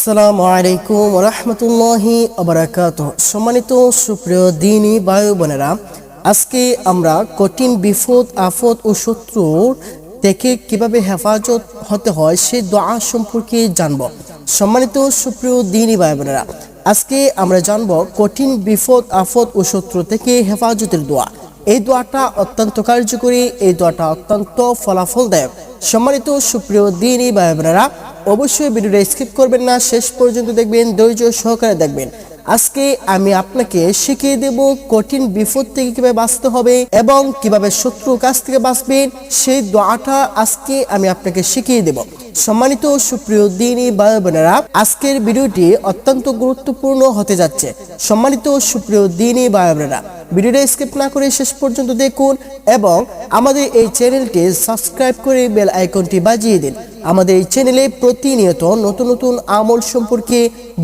আসসালামু আলাইকুম ওয়া রাহমাতুল্লাহি ওয়া বারাকাতুহু। সম্মানিত সুপ্রিয় দ্বীনী ভাই বোনেরা, আজকে আমরা কঠিন বিপদ আফত ও শত্রু থেকে কিভাবে হেফাজত হতে হয় সেই দোয়া সম্পর্কে জানব। সম্মানিত সুপ্রিয় দ্বীনী ভাই বোনেরা, আজকে আমরা জানব কঠিন বিপদ আফত ও শত্রু থেকে হেফাজতের দোয়া। এই দোয়াটা অত্যন্ত কার্যকরী, এই দোয়াটা অত্যন্ত ফলাফলদায়ক। সম্মানিত সুপ্রিয় দ্বীনী ভাই বোনেরা, অবশ্যই ভিডিওটা স্কিপ করবেন না, শেষ পর্যন্ত দেখবেন, ধৈর্য সহকারে দেখবেন। আজকে আমি আপনাকে শিখিয়ে দেব কঠিন বিপদ থেকে কিভাবে বাঁচতে হবে এবং কিভাবে শত্রুর কাছ থেকে বাঁচবেন, সেই দোয়াটা আজকে আমি আপনাকে শিখিয়ে দেব। সম্মানিত সুপ্রিয় দ্বীনী ভাই বোনেরা, আজকের ভিডিওটি অত্যন্ত গুরুত্বপূর্ণ হতে যাচ্ছে। সম্মানিত সুপ্রিয় দ্বীনী ভাই বোনেরা, ভিডিওটা স্কিপ না করে শেষ পর্যন্ত দেখুন এবং আমাদের এই চ্যানেলটি সাবস্ক্রাইব করে বেল আইকনটি বাজিয়ে দিন। আমাদের এই চ্যানেলে প্রতিনিয়ত নতুন নতুন আমল সম্পর্কে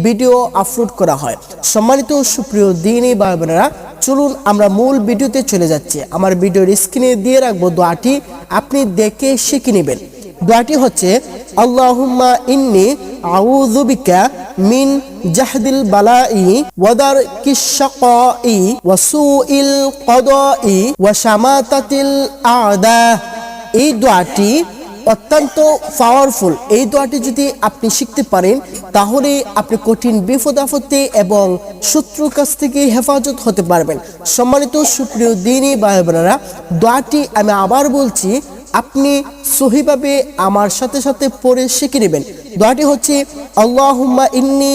ভিডিও আপলোড করা হয়। সম্মানিত সুপ্রিয় দ্বীনী ভাই বোনেরা, চলুন আমরা মূল ভিডিওতে চলে যাচ্ছি। আমার ভিডিওর স্ক্রিনে দিয়ে রাখবো দোয়াটি, আপনি দেখে শিখে নেবেন। দোয়াটি হচ্ছে আল্লাহুম্মা ইন্নী আউযু বিকা মিন জাহদিল বালাই ওয়া দারকিশ শাকাই ওয়া সুইল কদাই ওয়া শামাতাতিল আ'দা। এই দোয়াটি অত্যন্ত পাওয়ারফুল। এই দোয়াটি যদি আপনি শিখতে পারেন তাহলে আপনি কঠিন বিপদ আপদে এবং শত্রুর কাছ থেকে হেফাজত হতে পারবেন। সম্মানিত সুপ্রিয় দ্বীনী ভাই বোনেরা, দোয়াটি আমি আবার বলছি, আপনি সহিভাবে আমার সাথে সাথে পড়ে শিখে নেবেন। দোয়াটি হচ্ছে আল্লাহুম্মা ইন্নী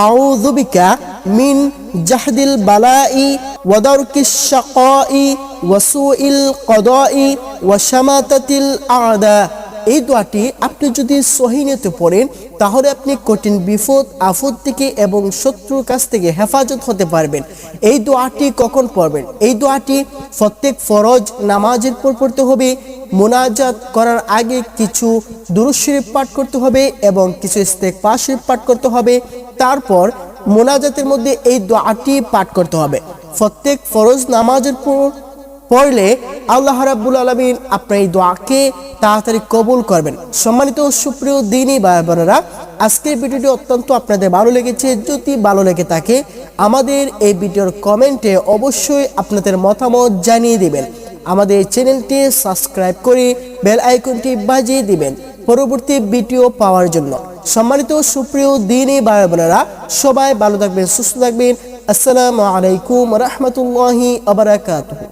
আউযু বিকা মিন জাহদিল বালাই ওয়া দারকিশ শাকাই ওয়া সুইল কদাই ওয়া শামাতাতিল আ'দা। এই দোয়াটি আপনি যদি সহিনিয়তে পড়েন তাহলে আপনি কঠিন বিপদ আফত থেকে এবং শত্রুর কাছ থেকে হেফাজত হতে পারবেন। এই দোয়াটি কখন পড়বেন? এই দোয়াটি প্রত্যেক ফরজ নামাজের পর পড়তে হবে। মুনাজাত করার আগে কিছু দুরূদ শরীফ পাঠ করতে হবে এবং কিছু ইস্তেগফার শরীফ পাঠ করতে হবে। তারপর মুনাজাতের মধ্যে এই দোয়াটি পাঠ করতে হবে। প্রত্যেক ফরজ নামাজের পর পড়লে আল্লাহ রাব্বুল আলামিন আপনার এই দোয়াকে তাড়াতাড়ি কবুল করবেন। সম্মানিত সুপ্রিয় দ্বীনী ভাই বোনেরা, আজকের ভিডিওটি অত্যন্ত আপনাদের ভালো লেগেছে। যদি ভালো লেগে থাকে আমাদের এই ভিডিওর কমেন্টে অবশ্যই আপনাদের মতামত জানিয়ে দিবেন। আমাদের এই চ্যানেলটি সাবস্ক্রাইব করে বেল আইকনটি বাজিয়ে দিবেন পরবর্তী ভিডিও পাওয়ার জন্য। সম্মানিত সুপ্রিয় দ্বীনী ভাই বোনেরা, সবাই ভালো থাকবেন, সুস্থ থাকবেন। আসসালামু আলাইকুম ওয়া রাহমাতুল্লাহি ওয়া বারাকাতুহু।